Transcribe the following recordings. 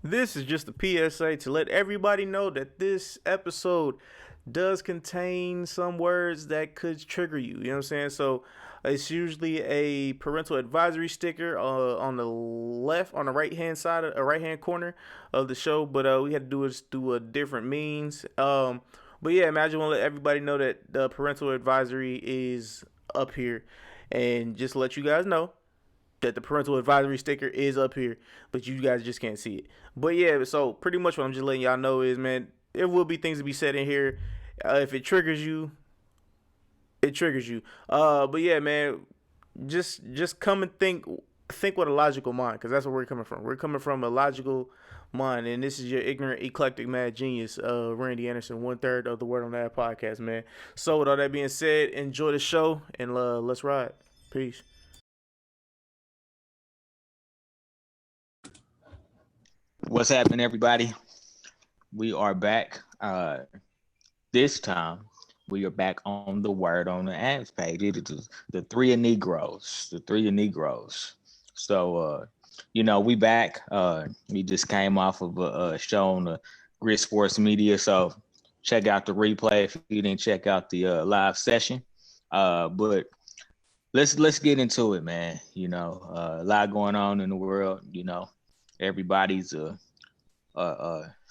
This is just a PSA to let everybody know that this episode does contain some words that could trigger you. You know what I'm saying? So it's usually a parental advisory sticker on the left, on the right hand side, a right hand corner of the show. But we had to do it through a different means. But yeah, imagine want to let everybody know that the parental advisory is up here, and just to let you guys know that the parental advisory sticker is up here, but you guys just can't see it. But yeah, so pretty much what I'm just letting y'all know is, man, there will be things to be said in here. If it triggers you, it triggers you. But yeah, man, just come and think with a logical mind, because that's where we're coming from. We're coming from a logical mind, and this is your ignorant, eclectic, mad genius, Randy Anderson, 1/3 of the Word on That podcast, man. So with all that being said, enjoy the show and let's ride. Peace. What's happening, everybody? We are back. This time, we are back on the Word on the Ads page. It is the Three of Negroes. The Three of Negroes. So, we back. We just came off of a show on the Grit Sports Media. So, check out the replay if you didn't check out the live session. But let's get into it, man. A lot going on in the world. Everybody's a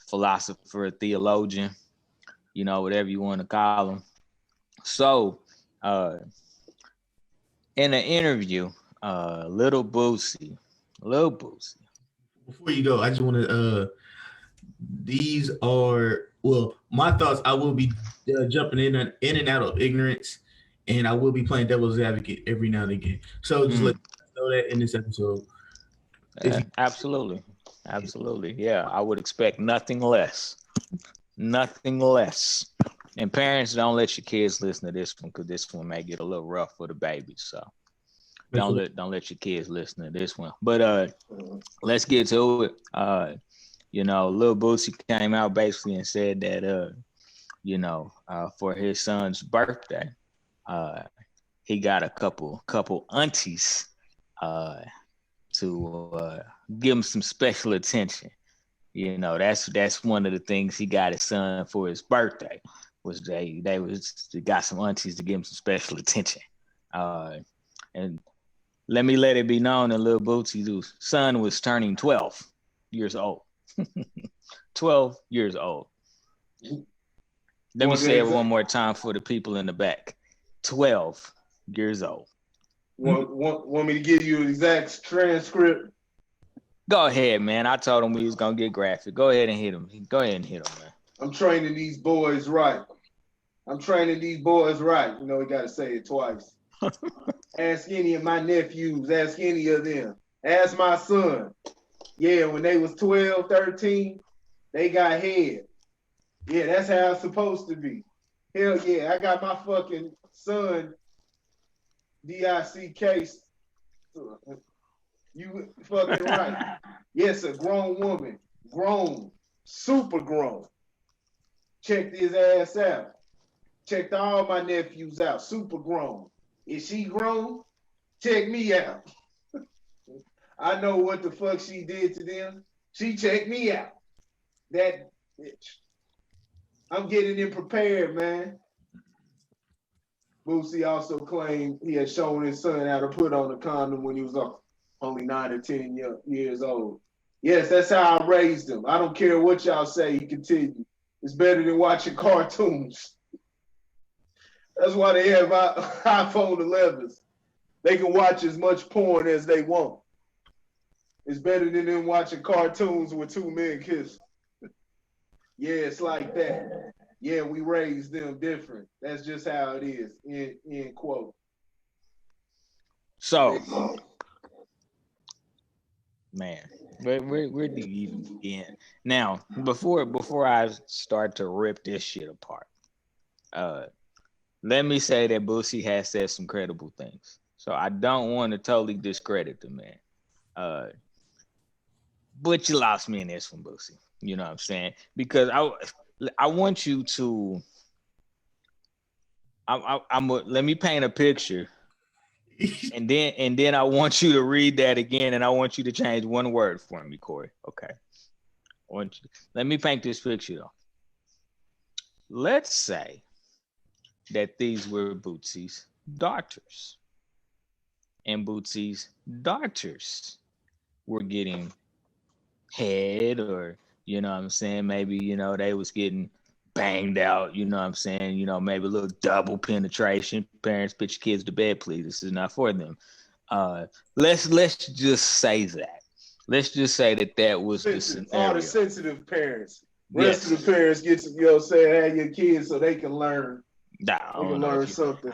philosopher, a theologian, whatever you want to call them. So, in an interview, Lil Boosie. Before you go, I just want to. These are my thoughts. I will be jumping in and out of ignorance, and I will be playing devil's advocate every now and again. So just let you know that in this episode. Absolutely. Yeah, I would expect nothing less. Nothing less. And parents, don't let your kids listen to this one, because this one may get a little rough for the babies. So don't let your kids listen to this one. But let's get to it. Lil Boosie came out basically and said that for his son's birthday, he got a couple aunties to give him some special attention. That's one of the things he got his son for his birthday, was they got some aunties to give him some special attention. And let it be known that Lil Boosie's son was turning 12 years old. 12 years old. Let me say it one more time for the people in the back. 12 years old. Want me to give you an exact transcript? Go ahead, man. I told him we was gonna get graphic. Go ahead and hit him. Man. I'm training these boys right. You know, we gotta say it twice. Ask any of my nephews. Ask any of them. Ask my son. Yeah, when they was 12, 13, they got head. Yeah, that's how it's supposed to be. Hell yeah, I got my fucking son DICK. You fucking right. Yes, a grown woman. Grown. Super grown. Checked his ass out. Checked all my nephews out. Super grown. Is she grown? Check me out. I know what the fuck she did to them. She checked me out. That bitch. I'm getting him prepared, man. Boosie also claimed he had shown his son how to put on a condom when he was only 9 or 10 years old. Yes, that's how I raised him. I don't care what y'all say, he continued. It's better than watching cartoons. That's why they have iPhone 11s. They can watch as much porn as they want. It's better than them watching cartoons with two men kissing. Yeah, it's like that. Yeah, we raised them different. That's just how it is. End quote. So, man, where do you even begin? Now, before I start to rip this shit apart, let me say that Boosie has said some credible things. So I don't want to totally discredit the man. But you lost me in this one, Boosie. You know what I'm saying? Because I want you to. Let me paint a picture, and then I want you to read that again, and I want you to change one word for me, Corey. Okay. Let me paint this picture though. Let's say that these were Boosie's daughters, and Boosie's daughters were getting head, or you know what I'm saying, maybe they was getting banged out, you know what I'm saying, maybe a little double penetration. Parents, put your kids to bed, please. This is not for them. Let's just say that. Let's just say that was the scenario. All the sensitive parents. Rest of the parents get to, have your kids so they can learn. Nah, they can learn something.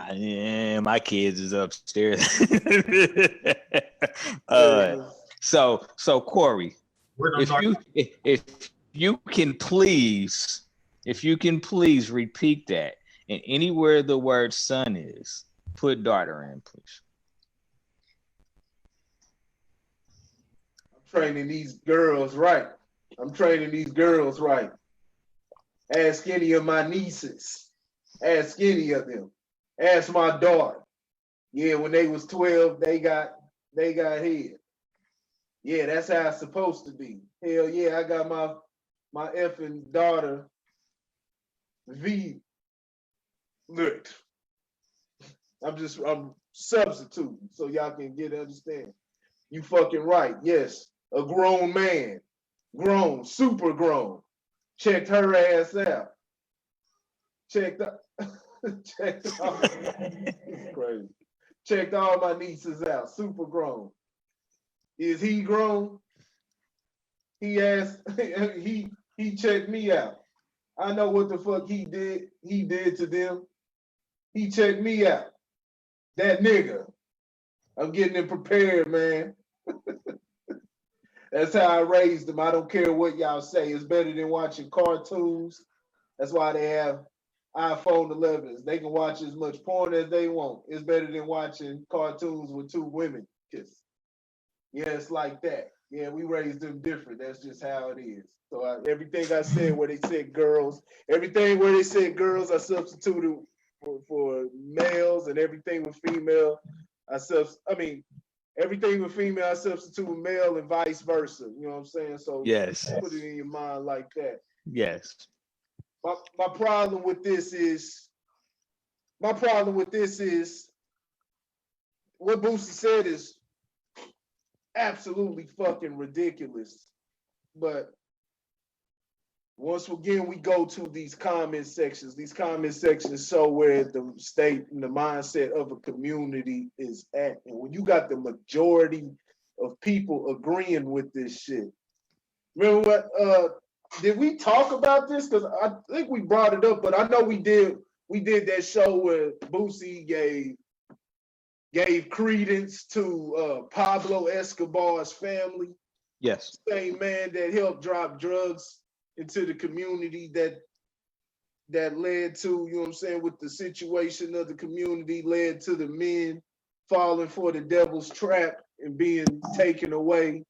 My kids is upstairs. So Corey, if you can please repeat that, and anywhere the word son is, put daughter in, please. I'm training these girls right. Ask any of my nieces. Ask any of them. Ask my daughter. Yeah, when they was 12, they got head. Yeah, that's how it's supposed to be. Hell yeah, I got my effing daughter V licked. I'm substituting so y'all can understand. You fucking right. Yes, a grown man, super grown, checked her ass out. Checked all, crazy. Checked all my nieces out, super grown. Is he grown? He asked, he checked me out. I know what the fuck he did to them. He checked me out. That nigga. I'm getting him prepared, man. That's how I raised him. I don't care what y'all say. It's better than watching cartoons. That's why they have iPhone 11s. They can watch as much porn as they want. It's better than watching cartoons with two women kissing. Yeah, it's like that. Yeah, we raised them different. That's just how it is. So everything I said where they said girls, I substituted for males, and everything with female, everything with female, I substitute with male, and vice versa. You know what I'm saying? So yes, put it in your mind like that. Yes. My problem with this is what Boosie said is absolutely fucking ridiculous. But once again, we go to these comment sections. These comment sections show where the state and the mindset of a community is at. And when you got the majority of people agreeing with this shit. Remember what, did we talk about this? Because I think we brought it up, but I know we did that show where Boosie gave credence to Pablo Escobar's family. Yes. Same man that helped drop drugs into the community that led to, you know what I'm saying, with the situation of the community, led to the men falling for the devil's trap and being taken away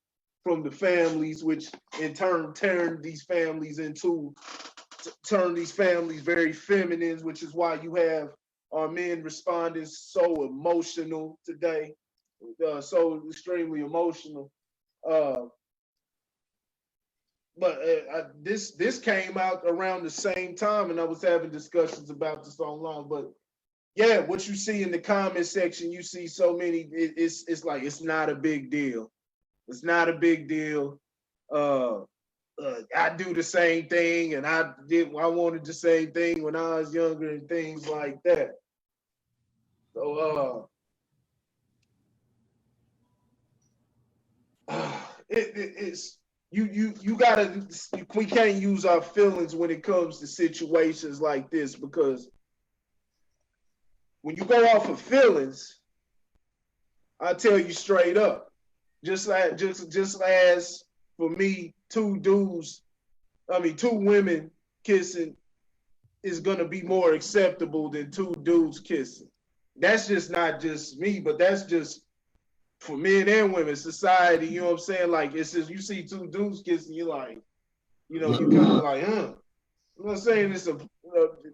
from the families, which in turn turned these families very feminine, which is why you have our men responding so emotional today, so extremely emotional. But this came out around the same time, and I was having discussions about this online. But yeah, what you see in the comment section, you see so many. It's like it's not a big deal. It's not a big deal. I do the same thing, and I wanted the same thing when I was younger, and things like that. So it's you gotta. We can't use our feelings when it comes to situations like this, because when you go off of feelings, I tell you straight up, just as for me, two women kissing is gonna be more acceptable than two dudes kissing. That's just not just me, but that's just for men and women, society. You know what I'm saying? Like, it's just, you see two dudes kissing, you're like, you kind of like, huh? You know what I'm saying? It's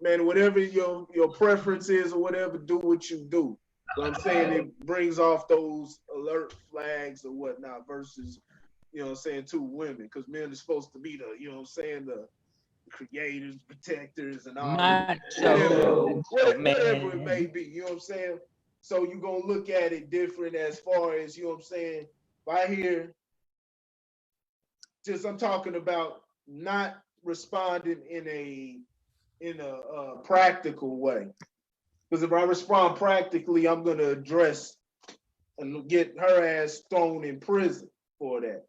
man, whatever your preference is or whatever, do what you do. You know what I'm saying? It brings off those alert flags or whatnot versus, you know what I'm saying, two women, because men are supposed to be the, you know what I'm saying, the creators, protectors, and all that. Whatever it may be, you know what I'm saying? So you're going to look at it different as far as, you know what I'm saying, if I hear, just I'm talking about not responding in a practical way. Because if I respond practically, I'm going to address and get her ass thrown in prison for that.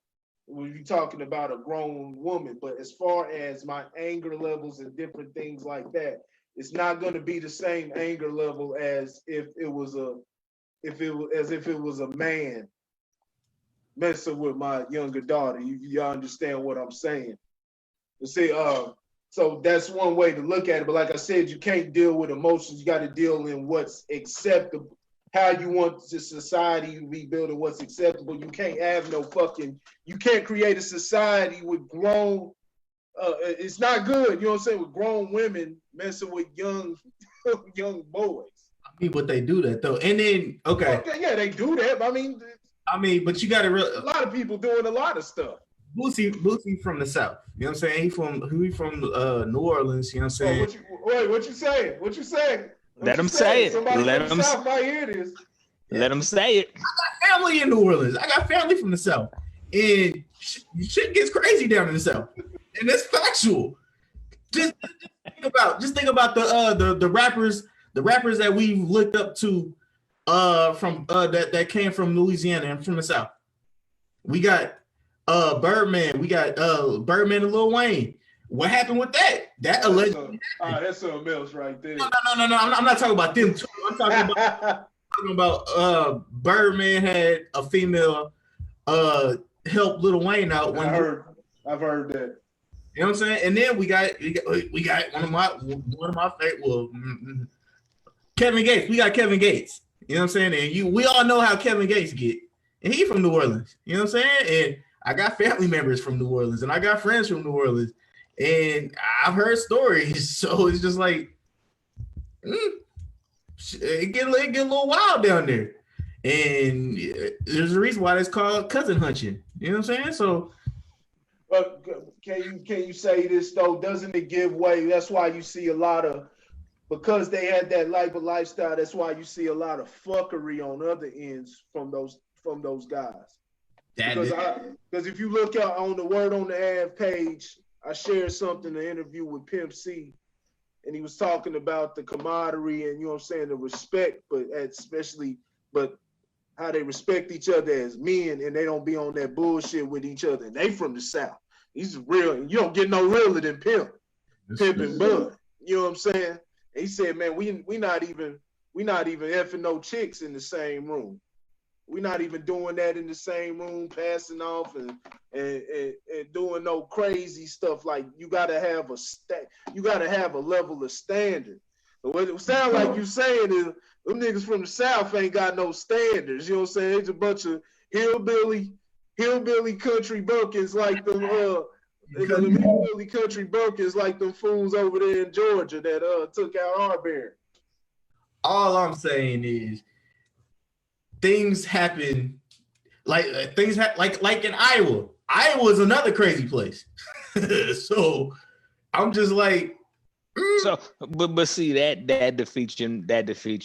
When you're talking about a grown woman, but as far as my anger levels and different things like that, it's not going to be the same anger level as if it was a man messing with my younger daughter. You understand what I'm saying? You see, so that's one way to look at it. But like I said, you can't deal with emotions. You got to deal in what's acceptable, how you want the society to be built and what's acceptable. You can't have you can't create a society with grown, it's not good, you know what I'm saying, with grown women messing with young boys. I mean, but they do that though. And then, okay. Yeah, they do that. But I mean, but you got to a lot of people doing a lot of stuff. Boosie from the South. You know what I'm saying? He from New Orleans. You know what I'm saying? What you saying? What you saying? Let him say it. Somebody from the South might hear this. Let him say it. I got family in New Orleans. I got family from the South, and shit gets crazy down in the South, and that's factual. Just think about the rappers that we've looked up to from that came from Louisiana and from the South. We got Birdman. We got Birdman and Lil Wayne. What happened with that? That allegedly. That's something else right there. No. I'm not talking about them too. I'm talking about Birdman had a female help Lil Wayne out. I've heard that. You know what I'm saying? And then we got one of my favorite. Kevin Gates. We got Kevin Gates. You know what I'm saying? And we all know how Kevin Gates get. And he from New Orleans. You know what I'm saying? And I got family members from New Orleans, and I got friends from New Orleans, and I've heard stories. So it's just like it get a little wild down there, and there's a reason why it's called cousin hunching. You know what I'm saying? So, can you say this though? Doesn't it give way? That's why you see a lot of, because they had that lifestyle. That's why you see a lot of fuckery on other ends from those guys. Because if you look out on the Word on the Av page, I shared something, an interview with Pimp C, and he was talking about the camaraderie and, you know what I'm saying, the respect, but how they respect each other as men, and they don't be on that bullshit with each other. And they from the South. He's real, and you don't get no realer than Pimp and Bud. You know what I'm saying? And he said, man, we not even effing no chicks in the same room. We're not even doing that in the same room, passing off and doing no crazy stuff. Like, you gotta have a level of standard. But what it sounds like you saying is them niggas from the South ain't got no standards. You know what I'm saying? It's a bunch of hillbilly country buckets like them hillbilly country buckets like them fools over there in Georgia that took out Arbery. All I'm saying is things happen like in Iowa. Iowa is another crazy place. So I'm just like, So, but see that defeats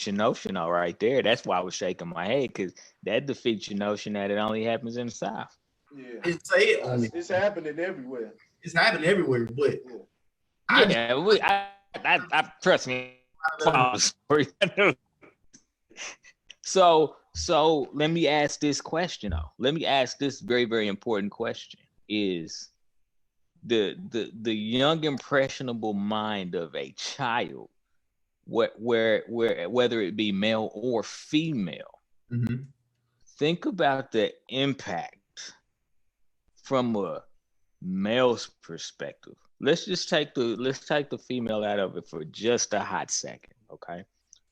your notion, all right there. That's why I was shaking my head, because that defeats your notion that it only happens in the South. Yeah, it's happening everywhere. It's happening everywhere, but I trust me. So let me ask this question though. Let me ask this very, very important question: is the young impressionable mind of a child, where whether it be male or female, mm-hmm. think about the impact from a male's perspective. Let's take the female out of it for just a hot second, okay?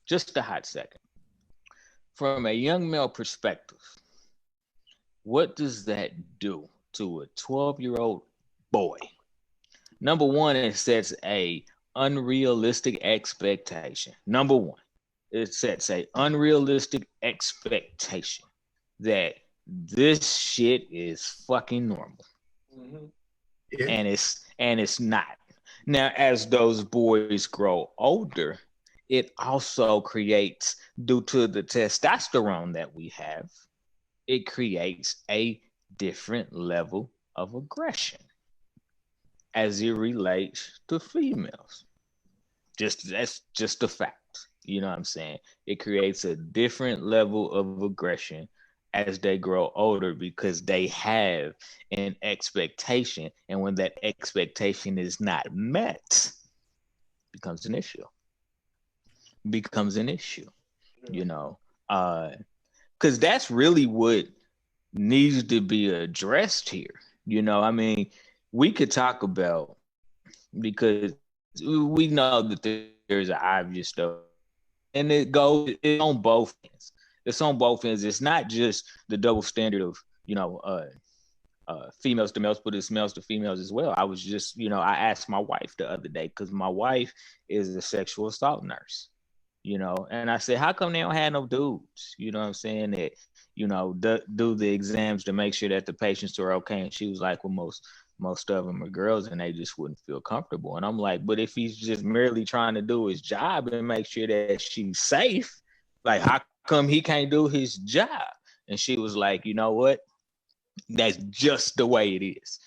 Just a hot second. From a young male perspective, what does that do to a 12-year-old boy? Number one, it sets a unrealistic expectation. Number one, it sets a unrealistic expectation that this shit is fucking normal. Mm-hmm. Yeah. And it's not. Now, as those boys grow older, it also creates, due to the testosterone that we have, it creates a different level of aggression as it relates to females. That's just a fact. You know what I'm saying? It creates a different level of aggression as they grow older because they have an expectation, and when that expectation is not met, becomes an issue. Becomes an issue. You know, because that's really what needs to be addressed here. You know, I mean, we could talk about, because we know that there's an obvious stuff, and it's on both ends. It's on both ends. It's not just the double standard of, you know, females to males, but it's males to females as well. I was just, you know, I asked my wife the other day, because my wife is a sexual assault nurse, you know, and I said, how come they don't have no dudes, you know what I'm saying, that, you know, do the exams to make sure that the patients are okay? And she was like, well, most of them are girls and they just wouldn't feel comfortable. And I'm like, but if he's just merely trying to do his job and make sure that she's safe, like, how come he can't do his job? And she was like, you know what? That's just the way it is,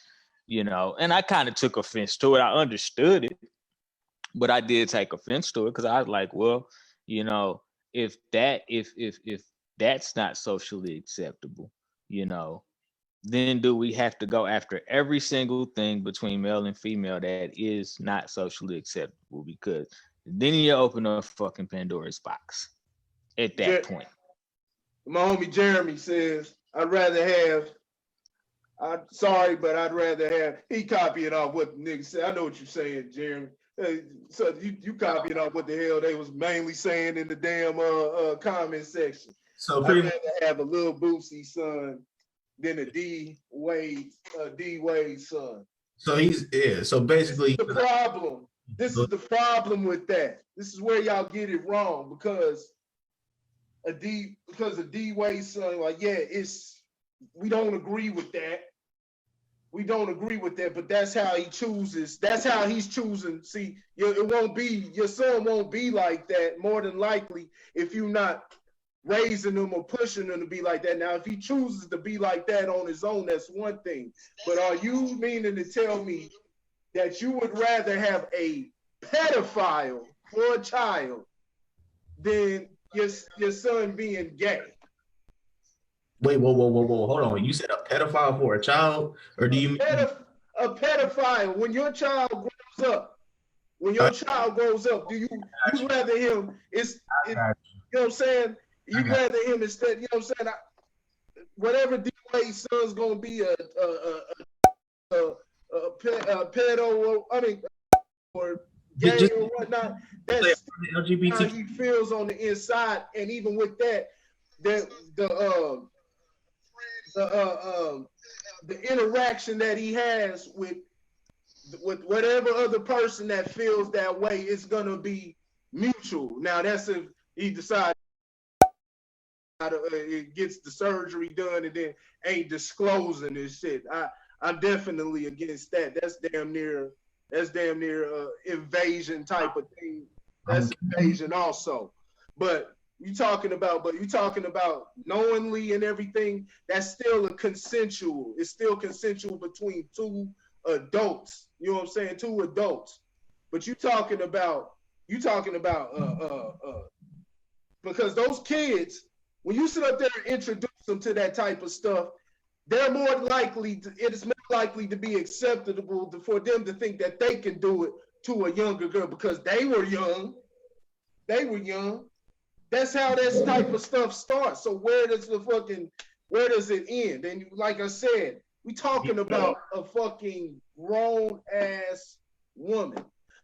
you know. And I kind of took offense to it. I understood it, but I did take offense to it, because I was like, well, you know, if that's not socially acceptable, you know, then do we have to go after every single thing between male and female that is not socially acceptable? Because then you open up fucking Pandora's box at that point. My homie Jeremy says, I'd rather have, I'm sorry, but I'd rather have, he copying off what the nigga said. I know what you're saying, Jeremy. So you copying off what the hell they was mainly saying in the damn comment section. So I'd rather have a Lil Boosie son than a D Wade son. So so basically, the problem. This is the problem with that. This is where y'all get it wrong, because a D Wade son, like, yeah, we don't agree with that. We don't agree with that, but that's how he chooses. That's how he's choosing. See, your son won't be like that, more than likely, if you're not raising him or pushing him to be like that. Now, if he chooses to be like that on his own, that's one thing. But are you meaning to tell me that you would rather have a pedophile for a child than your son being gay? Wait, whoa, hold on. You said a pedophile for a child, or do you mean a pedophile? When your child grows up, do you rather him? You know what I'm saying? You rather him instead. You know what I'm saying? Whatever D-Wade's son's gonna be a pedo, or gay or whatnot. That's LGBT. How he feels on the inside, and even with that, the interaction that he has with whatever other person that feels that way is gonna be mutual. Now, that's if he decides it gets the surgery done and then ain't disclosing this shit. I'm definitely against that. That's damn near invasion type of thing. That's invasion also. But you talking about knowingly and everything, that's still consensual. It's still consensual between two adults. You know what I'm saying? Two adults. But you talking about because those kids, when you sit up there and introduce them to that type of stuff, they're more likely it is more likely to be acceptable for them to think that they can do it to a younger girl, because they were young. That's how this type of stuff starts. So where does it end? And like I said, we talking about a fucking grown ass woman.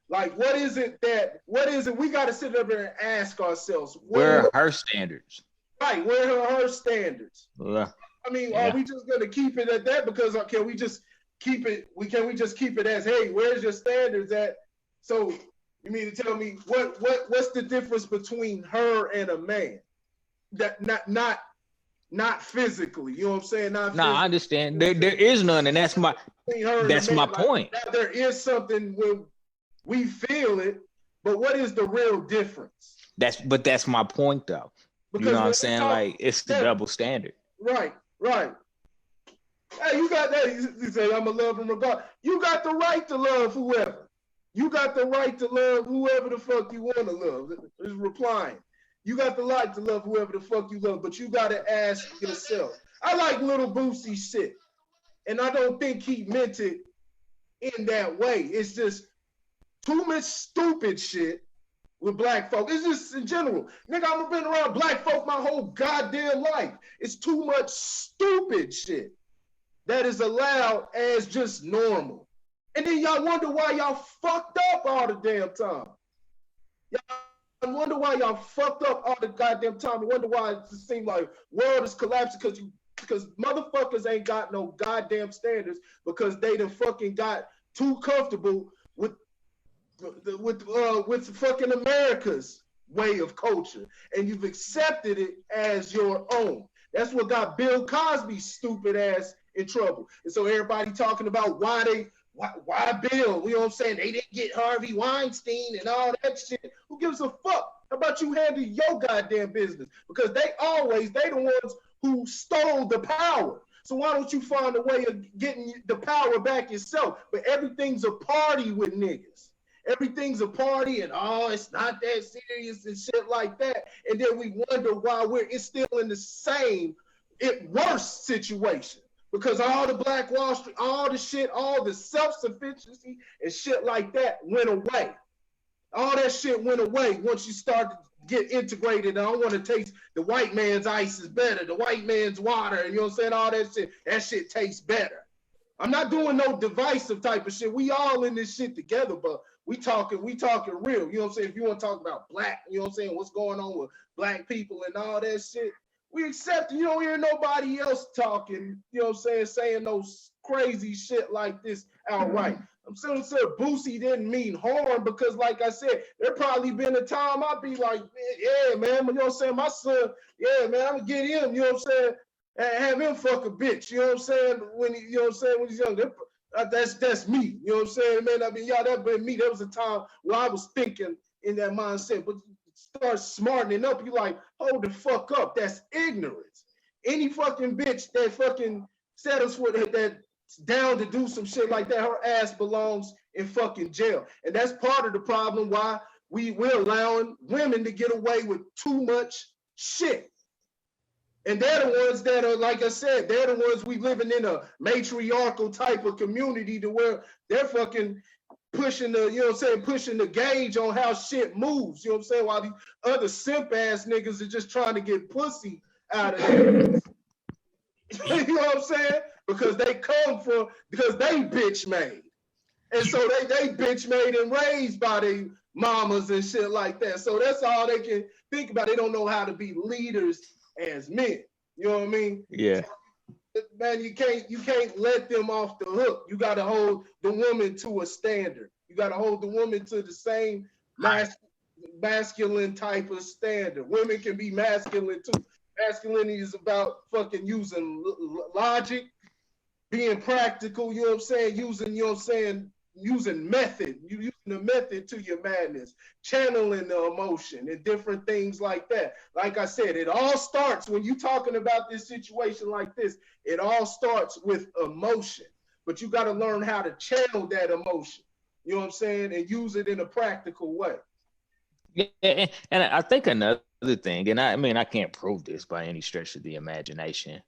Like, what is it? We got to sit up there and ask ourselves, where are her standards? Right, where are her standards? Yeah. I mean, are we just gonna keep it at that? Because can we just keep it? Can we just keep it as, hey, where's your standards at? So you mean to tell me what's the difference between her and a man? That not not physically. You know what I'm saying? Not No, I understand. There is none, and that's my point. Now, there is something when we feel it, but what is the real difference? That's my point, though. Because you know what I'm saying? Like, it's the double standard. Right. Hey, you got that. You say, I'm going to love him regardless. You got the right to love whoever. You got the right to love whoever the fuck you want to love. Is replying. You got the right to love whoever the fuck you love, but you got to ask yourself. I like Lil Boosie shit, and I don't think he meant it in that way. It's just too much stupid shit with black folk. It's just in general. Nigga, I've been around black folk my whole goddamn life. It's too much stupid shit that is allowed as just normal. And then y'all wonder why y'all fucked up all the damn time. Y'all wonder why y'all fucked up all the goddamn time. You wonder why it seems like world is collapsing because motherfuckers ain't got no goddamn standards because they done fucking got too comfortable with fucking America's way of culture, and you've accepted it as your own. That's what got Bill Cosby's stupid ass in trouble. And so everybody talking about why Bill, you know what I'm saying? They didn't get Harvey Weinstein and all that shit. Who gives a fuck? How about you handle your goddamn business? Because they the ones who stole the power. So why don't you find a way of getting the power back yourself? But everything's a party with niggas. Everything's a party and it's not that serious and shit like that. And then we wonder why it's still in the same, worse situation. Because all the Black Wall Street, all the shit, all the self-sufficiency and shit like that went away. All that shit went away once you start to get integrated. I don't want to taste the white man's ice is better, the white man's water, and you know what I'm saying? All that shit tastes better. I'm not doing no divisive type of shit. We all in this shit together, but we talking real. You know what I'm saying? If you want to talk about black, you know what I'm saying, what's going on with black people and all that shit, we accept it. You don't hear nobody else talking, you know what I'm saying no crazy shit like this outright. I'm saying Boosie didn't mean harm because, like I said, there probably been a time I'd be like, yeah, man, you know what I'm saying? My son, yeah, man, I'm gonna get him, you know what I'm saying? And have him fuck a bitch, you know what I'm saying? When he's young. That's me, you know what I'm saying? Man, I mean, y'all, that been me. There was a time where I was thinking in that mindset, but start smartening up, you like, hold the fuck up. That's ignorance. Any fucking bitch that fucking settles for that's down to do some shit like that, her ass belongs in fucking jail. And that's part of the problem why we're allowing women to get away with too much shit. And they're the ones that are, like I said, they're the ones we living in a matriarchal type of community to where they're fucking pushing the, you know what I'm saying, pushing the gauge on how shit moves, you know what I'm saying, while these other simp ass niggas are just trying to get pussy out of it. You know what I'm saying? Because they bitch made. And so they bitch made and raised by their mamas and shit like that. So that's all they can think about. They don't know how to be leaders as men. You know what I mean? Yeah. Man, you can't let them off the hook. You got to hold the woman to a standard. You got to hold the woman to the same masculine type of standard. Women can be masculine too. Masculinity is about fucking using logic, being practical, you know what I'm saying? Using method. You using the method to your madness, channeling the emotion and different things like that. Like I said, it all starts when you talking about this situation like this, it all starts with emotion. But you got to learn how to channel that emotion, you know what I'm saying, and use it in a practical way. Yeah, and I think another thing, and I mean, I can't prove this by any stretch of the imagination,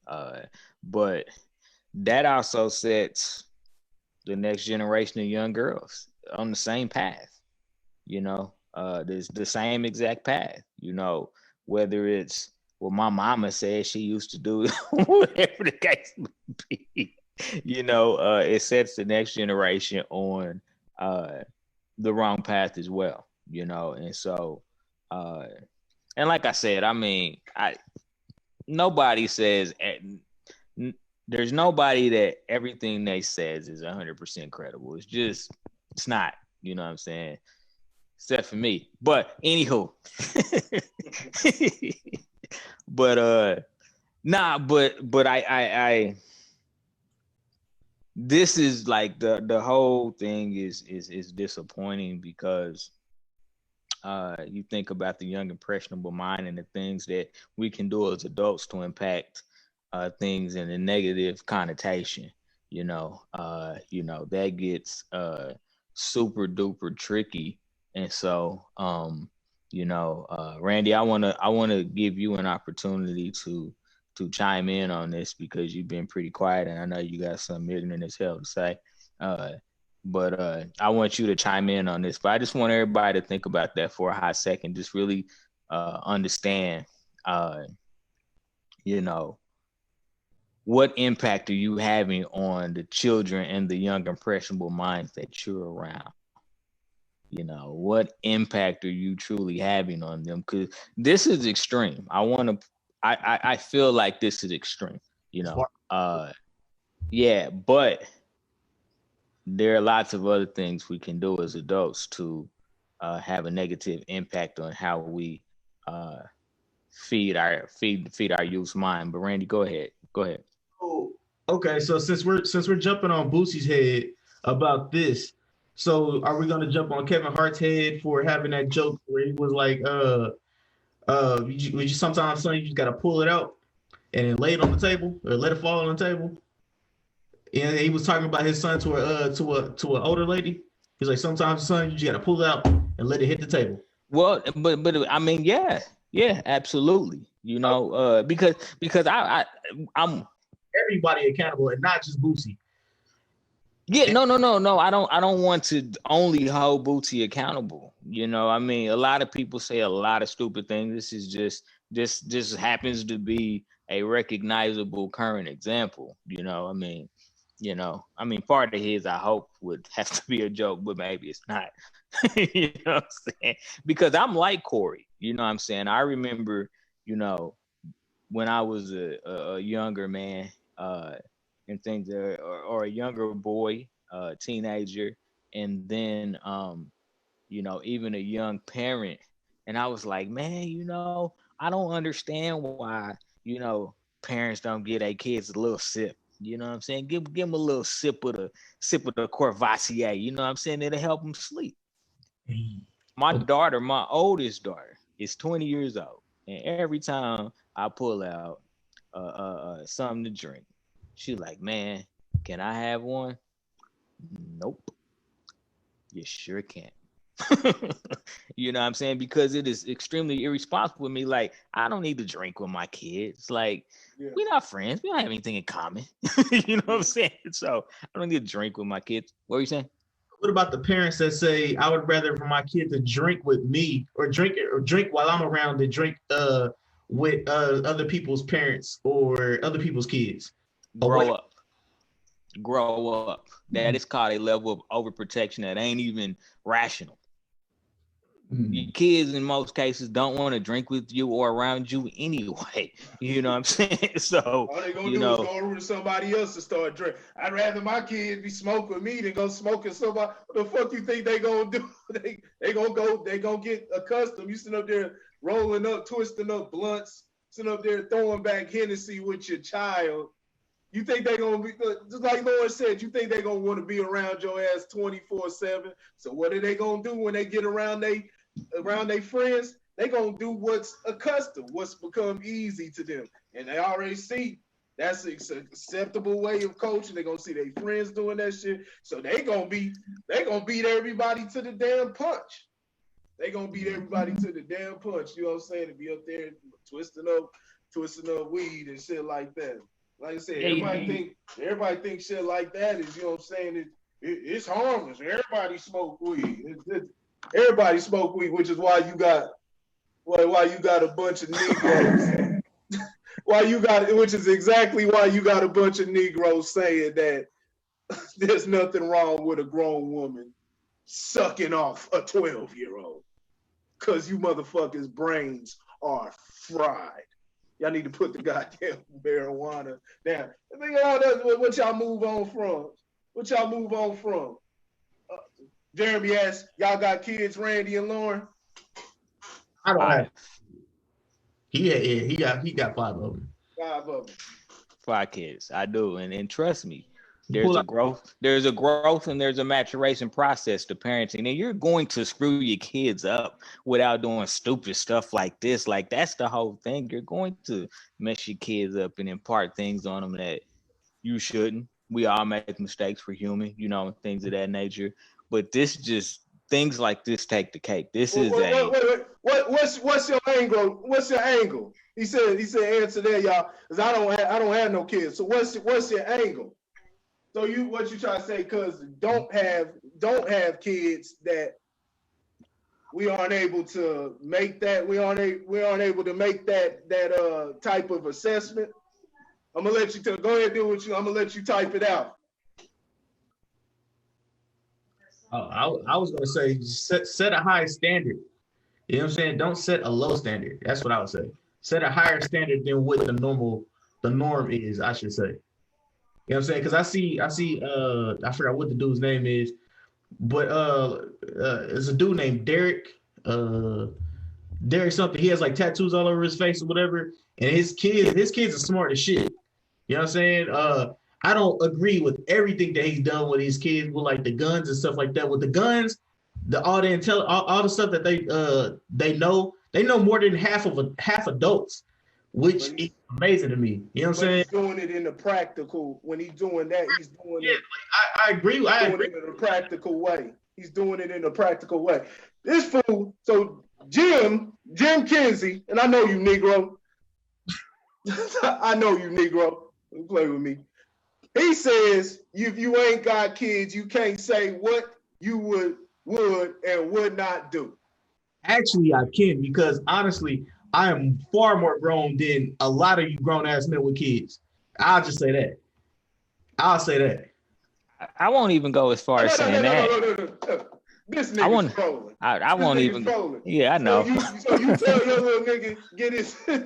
but that also sets the next generation of young girls on the same path, you know, there's the same exact path, you know, whether it's what my mama said she used to do, whatever the case may be, you know, it sets the next generation on the wrong path as well, you know, and so, and like I said, I mean, nobody says, there's nobody that everything they says is 100% credible. It's not, you know what I'm saying? Except for me. But anywho, but Nah, but I this is like the whole thing is disappointing because you think about the young impressionable mind and the things that we can do as adults to impact things in a negative connotation. That gets super duper tricky. And so Randy, I wanna give you an opportunity to chime in on this because you've been pretty quiet and I know you got something ignorant as hell to say. Uh, but I want you to chime in on this. But I just want everybody to think about that for a hot second. Just really understand, uh, you know, what impact are you having on the children and the young impressionable minds that you're around? What impact are you truly having on them? Because this is extreme. I feel like this is extreme. Yeah, but there are lots of other things we can do as adults to have a negative impact on how we uh, feed our youth's mind. But Randy, go ahead. Go ahead. Oh, okay, so since we're jumping on Boosie's head about this, so are we gonna jump on Kevin Hart's head for having that joke where he was like, sometimes son, you just gotta pull it out and then lay it on the table or let it fall on the table. And he was talking about his son to an older lady. He's like, sometimes son, you just gotta pull it out and let it hit the table. Well, but I mean, yeah, absolutely. Because I'm Everybody accountable and not just Boosie. Yeah, no. I don't want to only hold Booty accountable. I mean, a lot of people say a lot of stupid things. This is just happens to be a recognizable current example. I mean, part of his I hope would have to be a joke, but maybe it's not. You know what I'm saying? Because I'm like Corey. You know what I'm saying? I remember, when I was a younger man. And things or a younger boy, teenager, and then even a young parent. And I was like, man, I don't understand why, parents don't give their kids a little sip. You know what I'm saying? Give them a little sip of the Courvoisier. You know what I'm saying? It'll help them sleep. My oldest daughter, is 20 years old, and every time I pull out something to drink, she like, man, can I have one? Nope. You sure can't. You know what I'm saying? Because it is extremely irresponsible with me. Like, I don't need to drink with my kids. Like, we're not friends. We don't have anything in common. You know what I'm saying? So I don't need to drink with my kids. What are you saying? What about the parents that say, I would rather for my kid to drink with me or drink while I'm around than drink with other people's parents or other people's kids? Grow up. That is called a level of overprotection that ain't even rational. Your kids in most cases don't want to drink with you or around you anyway. You know what I'm saying? So all they gonna do is go over to somebody else to start drinking. I'd rather my kids be smoking with me than go smoking somebody. What the fuck you think they gonna do? They gonna get accustomed. You sitting up there rolling up, twisting up blunts, sitting up there throwing back Hennessy with your child. You think they're gonna be just like Lord said? You think they're gonna want to be around your ass 24/7? So what are they gonna do when they get around their friends? They gonna do what's accustomed, what's become easy to them, and they already see that's an acceptable way of coaching. They're gonna see their friends doing that shit, so they gonna beat everybody to the damn punch. They gonna beat everybody to the damn punch. You know what I'm saying? To be up there twisting up weed and shit like that. Like I said, everybody think shit like that is, you know what I'm saying, it's harmless. Everybody smoke weed. Everybody smoke weed, which is why you got a bunch of Negroes. Which is exactly why you got a bunch of Negroes saying that there's nothing wrong with a grown woman sucking off a 12-year-old. Because you motherfuckers' brains are fried. Y'all need to put the goddamn marijuana down. What y'all move on from? Jeremy asked, y'all got kids, Randy and Lauren? I don't have. He got 5 of them. 5 of them. 5 kids. I do, and trust me, there's Pull a out. growth, and there's a maturation process to parenting, and you're going to screw your kids up without doing stupid stuff like this. Like that's the whole thing. You're going to mess your kids up and impart things on them that you shouldn't. We all make mistakes, for human, things of that nature. But this just things like this take the cake. This is a What's your angle? What's your angle? He said answer there, y'all, because I don't have no kids. So what's your angle? So what you try to say? Because don't have kids that we aren't able to make that we aren't able to make that type of assessment. I'm gonna let you go ahead and do what you. I'm gonna let you type it out. I was gonna say set a high standard. You know what I'm saying? Don't set a low standard. That's what I would say. Set a higher standard than what the norm is, I should say. You know what I'm saying? Because I see I forgot what the dude's name is, but it's a dude named Derek. Derek something. He has like tattoos all over his face or whatever. And his kids are smart as shit. You know what I'm saying? I don't agree with everything that he's done with his kids, with like the guns and stuff like that. With the guns, all the stuff that they know more than half adults, which is amazing to me. You know what I'm saying? He's doing it in the practical. When he's doing that, he's doing it. I agree. I agree. It in a practical way. He's doing it in a practical way. This fool. So Jim Kinsey, and I know you, Negro. I know you, Negro. You play with me. He says if you ain't got kids, you can't say what you would and would not do. Actually, I can, because honestly, I am far more grown than a lot of you grown ass men with kids. I'll just say that. I'll say that. I won't even go as far as saying that. No. This nigga's trolling. I won't even. Trolling. Yeah, I know. So you tell your little nigga get his tell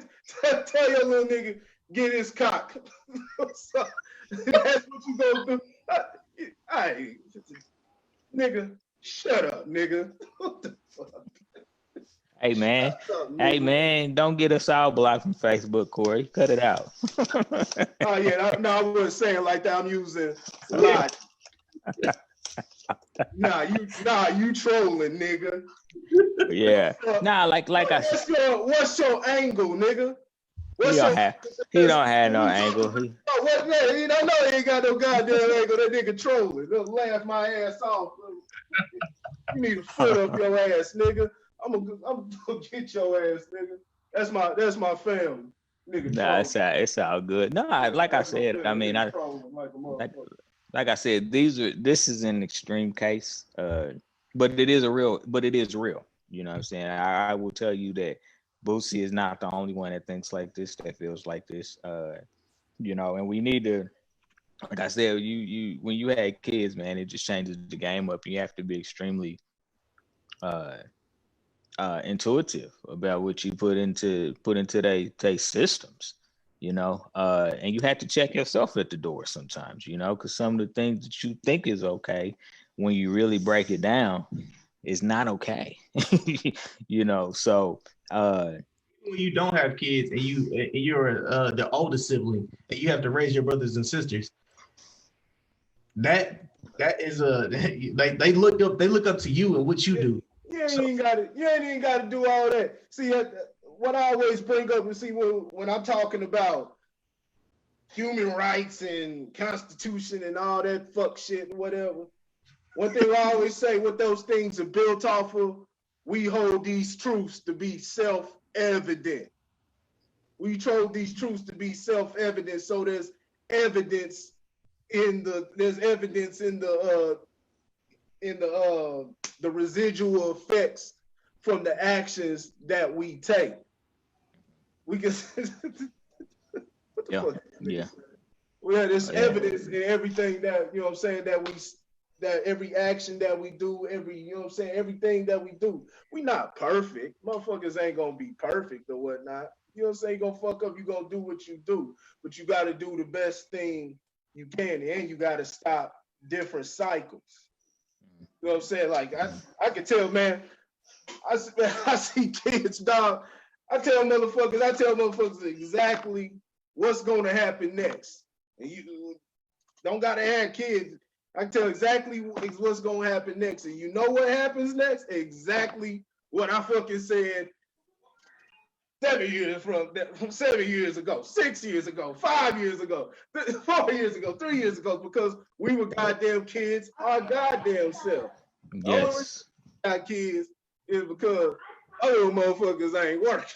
your little nigga get his cock. So, that's what you gonna do. Hey, nigga, shut up, nigga. What the fuck? Hey man, don't get us all blocked from Facebook, Corey. Cut it out. Oh yeah, I wasn't saying like that. I'm using logic. Nah, you trolling, nigga. Yeah. Nah, like I said. What's your angle, nigga? He don't have no angle. I know he ain't got no goddamn angle. That nigga trolling. They'll laugh my ass off. You need to foot up your ass, nigga. I'm gonna get your ass, nigga. That's my family. Nigga, nah, it's all good. No, like I said, I mean, like I said, this is an extreme case, but it is real. You know what I'm saying? I will tell you that Boosie is not the only one that thinks like this, that feels like this. And we need to, like I said, you when you had kids, man, it just changes the game up. You have to be extremely intuitive about what you put into they systems, and you have to check yourself at the door sometimes, because some of the things that you think is okay, when you really break it down, is not okay. So when you don't have kids and you're the oldest sibling and you have to raise your brothers and sisters, that is they look up to you and what you do. You ain't even got to do all that. See, what I always bring up is, see, when I'm talking about human rights and constitution and all that fuck shit and whatever, one thing I always say, what those things are built off of, we hold these truths to be self-evident. We hold these truths to be self-evident, so there's evidence in the residual effects from the actions that we take. We can yeah. Well, there's evidence in everything that, you know what I'm saying, that every action that we do, everything that we do. We not perfect. Motherfuckers ain't gonna be perfect or whatnot. You know what I'm saying? You gonna fuck up, you gonna do what you do. But you gotta do the best thing you can, and you gotta stop different cycles. You know what I'm saying? Like, I can tell, man, I see kids, dog. I tell motherfuckers exactly what's going to happen next. And you don't got to have kids. I can tell exactly what's going to happen next. And you know what happens next? Exactly what I fucking said 7 years from 7 years ago, 6 years ago, 5 years ago, 4 years ago, 3 years ago, because we were goddamn kids our goddamn self. Yes. Got kids is because other motherfuckers ain't working.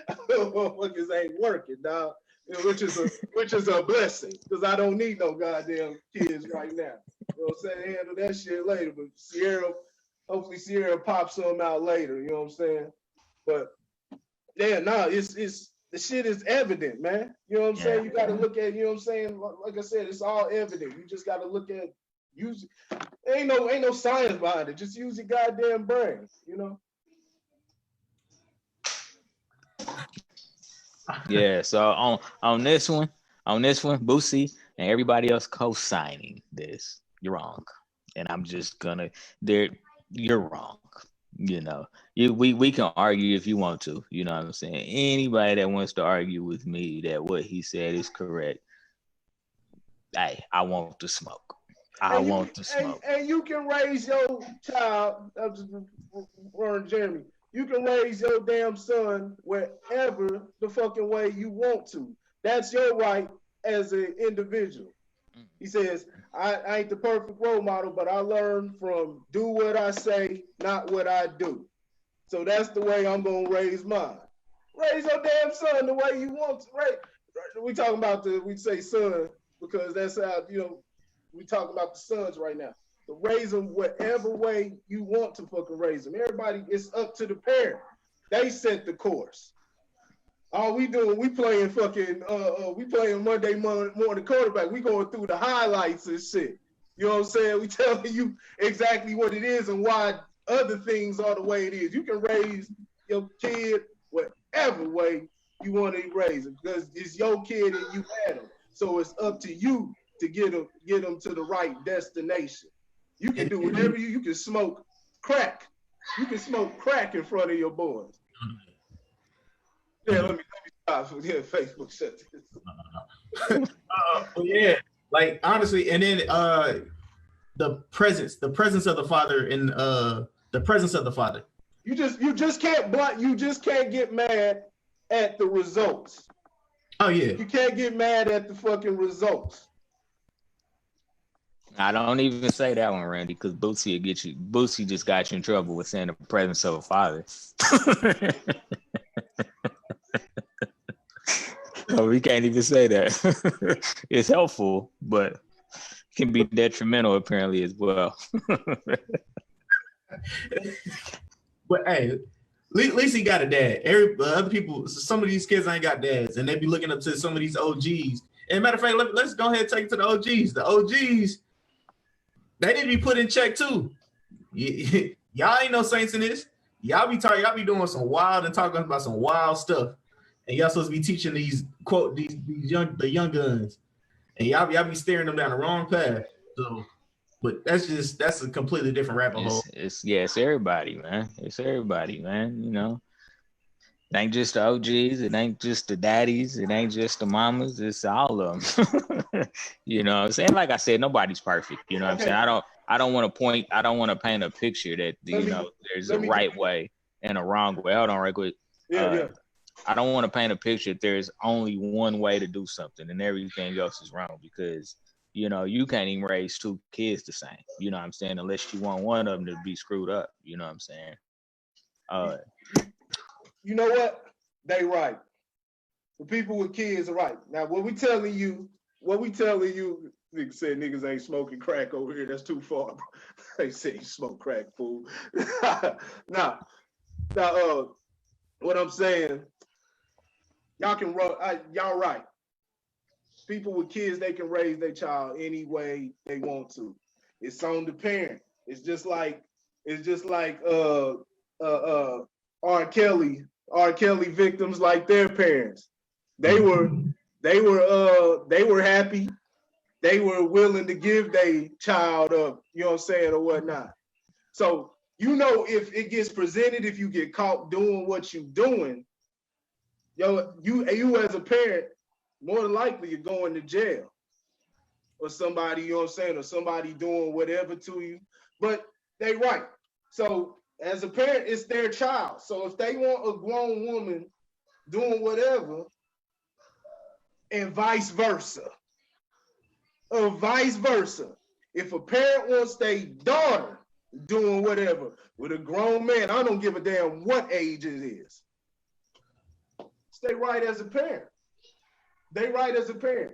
Other motherfuckers ain't working, dog. Which is a blessing, because I don't need no goddamn kids right now. You know what I'm saying? Handle that shit later. But hopefully Sierra pops some out later. You know what I'm saying? But yeah, no, it's the shit is evident, man. You know what I'm saying? You got to look at, you know what I'm saying? Like I said, it's all evident. You just got to look at ain't no science behind it. Just use your goddamn brain, you know? Yeah, so on this one, Boosie and everybody else co-signing this. You're wrong. And I'm just gonna you're wrong. You know, we can argue if you want to, you know what I'm saying? Anybody that wants to argue with me that what he said is correct, hey, I want to smoke. I want to smoke. And you can raise your child, Jeremy. You can raise your damn son wherever the fucking way you want to. That's your right as an individual. He says, I ain't the perfect role model, but I learned from do what I say, not what I do. So that's the way I'm going to raise mine. Raise your damn son the way you want to. We talking about we say son because that's how, you know, we talking about the sons right now. So raise them whatever way you want to fucking raise them. Everybody, it's up to the parent. They set the course. All we doing, we playing Monday morning quarterback. We going through the highlights and shit. You know what I'm saying? We telling you exactly what it is and why other things are the way it is. You can raise your kid whatever way you want to raise it because it's your kid and you had him. So it's up to you to get them to the right destination. You can do whatever you can smoke crack. You can smoke crack in front of your boys. Yeah, let me stop. Yeah, Facebook shut this. Yeah, like honestly, and then the presence of the father and the presence of the father. You just can't get mad at the results. Oh yeah. You can't get mad at the fucking results. I don't even say that one, Randy, because Boosie just got you in trouble with saying the presence of a father. So we can't even say that. It's helpful, but can be detrimental apparently as well. But hey, at least he got a dad. Other people, some of these kids ain't got dads, and they be looking up to some of these OGs. And matter of fact, let's go ahead and take it to the OGs. The OGs, they need to be put in check too. Y'all ain't no saints in this. Y'all be doing some wild and talking about some wild stuff. And y'all supposed to be teaching these young guns. And y'all be steering them down the wrong path. So, but that's a completely different rabbit hole. It's everybody, man. It's everybody, man. You know, it ain't just the OGs, it ain't just the daddies, it ain't just the mamas, it's all of them. You know what I'm saying? Like I said, nobody's perfect. You know what I'm saying? I don't want to paint a picture that there's a right way and a wrong way. Hold on right quick. Yeah. I don't want to paint a picture that there's only one way to do something and everything else is wrong because, you know, you can't even raise two kids the same. You know what I'm saying? Unless you want one of them to be screwed up. You know what I'm saying? You know what? They right. The people with kids are right. Now, what we telling you, niggas said niggas ain't smoking crack over here. That's too far. They say you smoke crack, fool. Now, what I'm saying, y'all can run. Y'all right. People with kids, they can raise their child any way they want to. It's on the parent. It's just like R. Kelly victims like their parents. They were happy. They were willing to give their child up, you know what I'm saying, or whatnot. So, you know, if it gets presented, if you get caught doing what you're doing, you as a parent, more than likely you're going to jail. Or somebody, you know what I'm saying, or somebody doing whatever to you. But they right. So as a parent, it's their child. So if they want a grown woman doing whatever, and vice versa, or vice versa. If a parent wants their daughter doing whatever with a grown man, I don't give a damn what age it is. Stay right as a parent. They right as a parent.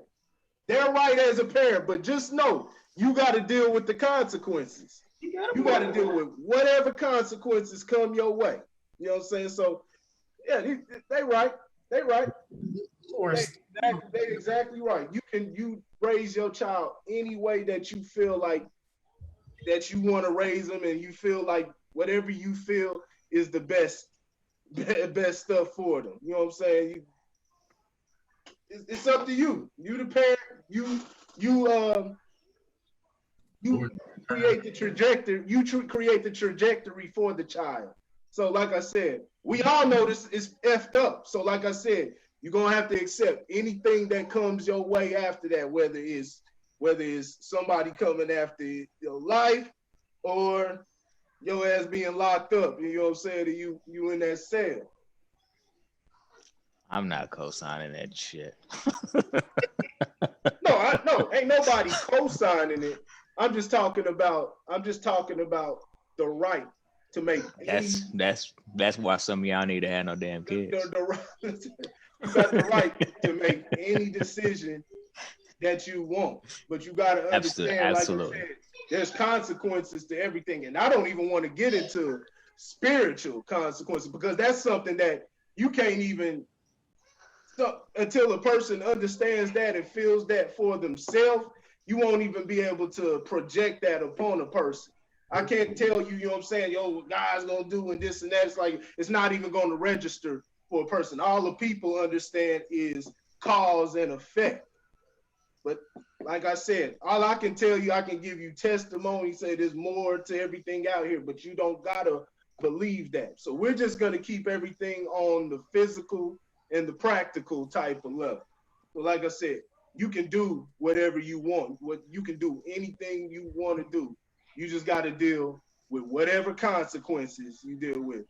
They're right as a parent, but just know you got to deal with the consequences. You got to deal with whatever consequences come your way. You know what I'm saying? So, yeah, they right. They right. They exactly right. You raise your child any way that you feel like that you want to raise them, and you feel like whatever you feel is the best stuff for them. You know what I'm saying? It's up to you. You the parent. You create the trajectory. You create the trajectory for the child. So, like I said, we all know this is effed up. So, like I said, you're gonna have to accept anything that comes your way after that, whether it's somebody coming after your life or your ass being locked up. You know what I'm saying? You in that cell. I'm not co-signing that shit. No, ain't nobody co-signing it. I'm just talking about the right to make. That's why some of y'all need to have no damn kids. You got the right to make any decision that you want, but you got to understand, absolutely. Like I said, there's consequences to everything, and I don't even want to get into spiritual consequences because that's something that you can't even. So until a person understands that and feels that for themselves, you won't even be able to project that upon a person. I can't tell you, you know what I'm saying, yo, God's gonna do and this and that. It's like it's not even gonna register for a person. All the people understand is cause and effect. But like I said, all I can tell you, I can give you testimony, say there's more to everything out here, but you don't gotta believe that. So we're just gonna keep everything on the physical and the practical type of level. So like I said, you can do whatever you want. You can do anything you want to do. You just got to deal with whatever consequences you deal with.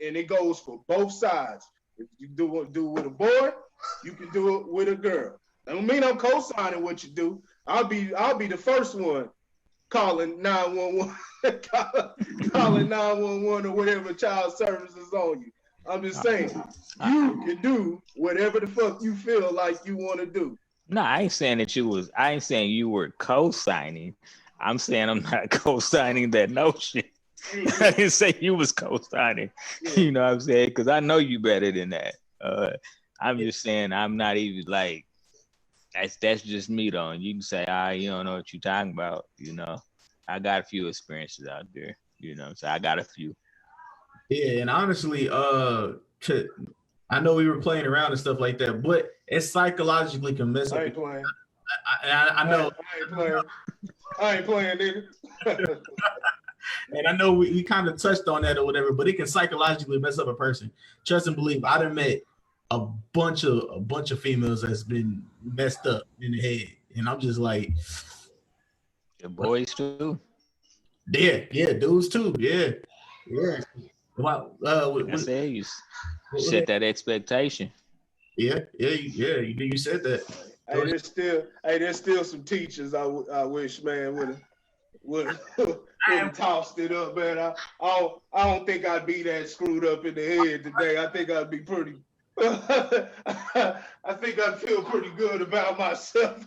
And it goes for both sides. If you do it with a boy, you can do it with a girl. I don't mean I'm co-signing what you do. I'll be the first one calling 911, calling 911 or whatever child services on you. I'm just saying, you can do whatever the fuck you feel like you want to do. No, I ain't saying you were co-signing. I'm saying I'm not co-signing that notion. I didn't say you was co-signing. Yeah. You know what I'm saying? Because I know you better than that. I'm just saying I'm not even like, that's just me though. And you can say, you don't know what you're talking about. You know, I got a few experiences out there. You know, so I got a few. Yeah, and honestly, I know we were playing around and stuff like that, but it psychologically can mess up. I ain't playing. I know. I ain't playing, nigga. And I know we kind of touched on that or whatever, but it can psychologically mess up a person. Trust and believe. I done met a bunch of females that's been messed up in the head, and I'm just like, the boys too. Yeah, dudes too. Yeah. Wow. I said you set that expectation. Yeah. You said that. Hey, there's still some teachers I wish, man, would have tossed it up, man. I don't think I'd be that screwed up in the head today. I think I'd be pretty. I think I'd feel pretty good about myself.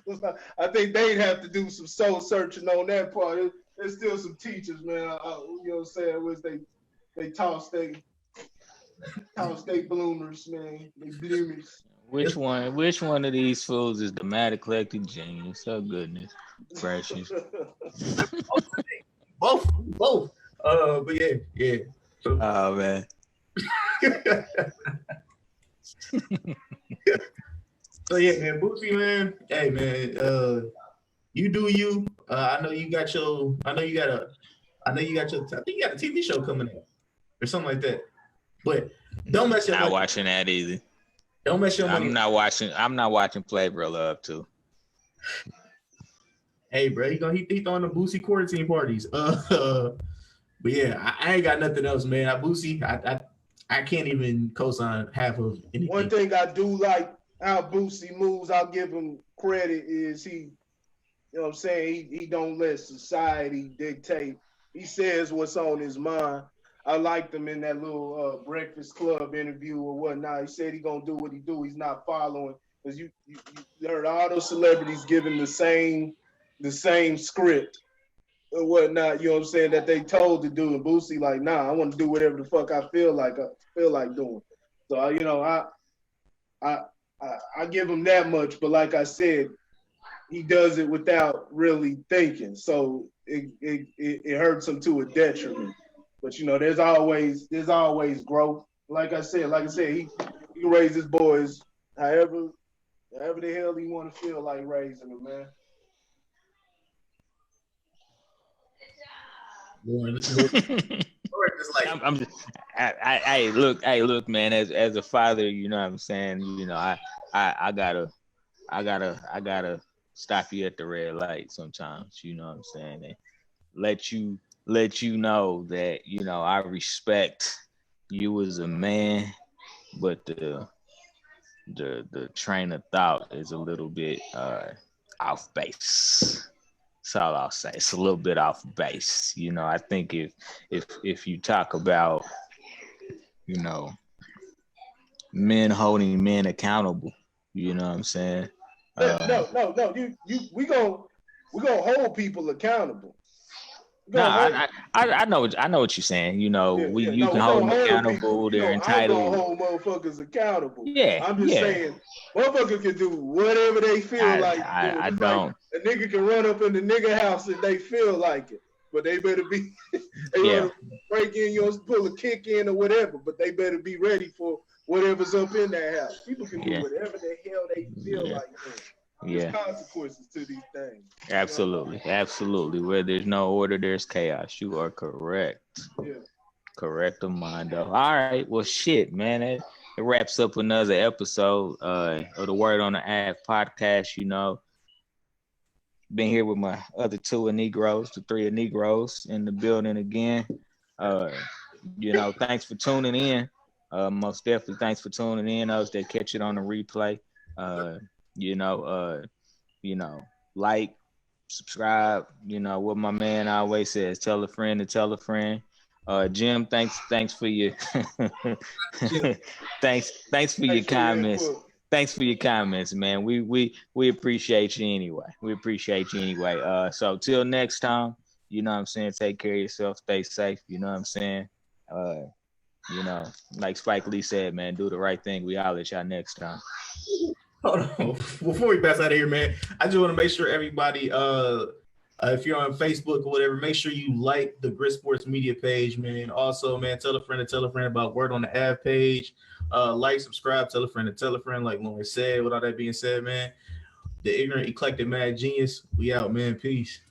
I think they'd have to do some soul searching on that part. There's still some teachers, man. You know what I'm saying? Which they toss they bloomers, man. They bloomers. Which one of these fools is the mad eclectic genius? Oh goodness gracious. Both. But yeah. Oh man. So yeah, man, Boosie, man. Hey man, you do you. I think you got a TV show coming up or something like that. But don't mess your not watching that either. Don't mess your money. I'm not watching Flavor of Love too. Hey, bro, he throwing the Boosie quarantine parties. But yeah, I ain't got nothing else, man. Boosie, I can't even co-sign half of anything. One thing I do like how Boosie moves, I'll give him credit, is he, you know what I'm saying, he don't let society dictate. He says what's on his mind. I liked him in that little Breakfast Club interview or whatnot. He said he gonna do what he do. He's not following, because you heard all those celebrities giving the same script or whatnot, you know what I'm saying, that they told to do. And Boosie like, nah, I want to do whatever the fuck I feel like doing. So you know, I give him that much, but like I said, he does it without really thinking. So it hurts him to a detriment. But you know, there's always growth. Like I said, he can raise his boys however the hell he want to feel like raising them, man. Look, man. As a father, you know what I'm saying. You know, I gotta stop you at the red light sometimes. You know what I'm saying. And let you know that, you know, I respect you as a man, but the train of thought is a little bit off base. That's all I'll say. It's a little bit off base. You know, I think if you talk about, you know, men holding men accountable, you know what I'm saying? No. We gonna hold people accountable. I know what you're saying. You know, you can hold them accountable. They're entitled. I'm gonna hold motherfuckers accountable. Yeah, I'm just saying, motherfuckers can do whatever they feel like. I don't. Like a nigga can run up in the nigga house if they feel like it, but they better be. Break in, you know, pull a kick in or whatever, but they better be ready for whatever's up in that house. People can do whatever the hell they feel like doing. There's consequences to these things. Absolutely. Where there's no order, there's chaos. You are correct. Yeah. Correct of mind, though. All right. Well, shit, man. It wraps up another episode of the Word on the App podcast. You know, been here with my other two Negroes, the three Negroes in the building again. You know, thanks for tuning in. Most definitely, thanks for tuning in. Those that catch it on the replay. You know, like, subscribe. You know what my man always says: tell a friend to tell a friend. Jim, thanks for your thanks for your comments. Thanks for your comments, man. We appreciate you anyway. So till next time, you know what I'm saying, take care of yourself, stay safe, you know what I'm saying. You know, like Spike Lee said, man, do the right thing. We holler at y'all next time. Hold on. Before we pass out of here, man, I just want to make sure everybody, if you're on Facebook or whatever, make sure you like the Grit Sports Media page, man. Also, man, tell a friend about Word on the App page. Like, subscribe, tell a friend, like Lauren said. With all that being said, man, the ignorant, eclectic, mad genius, we out, man. Peace.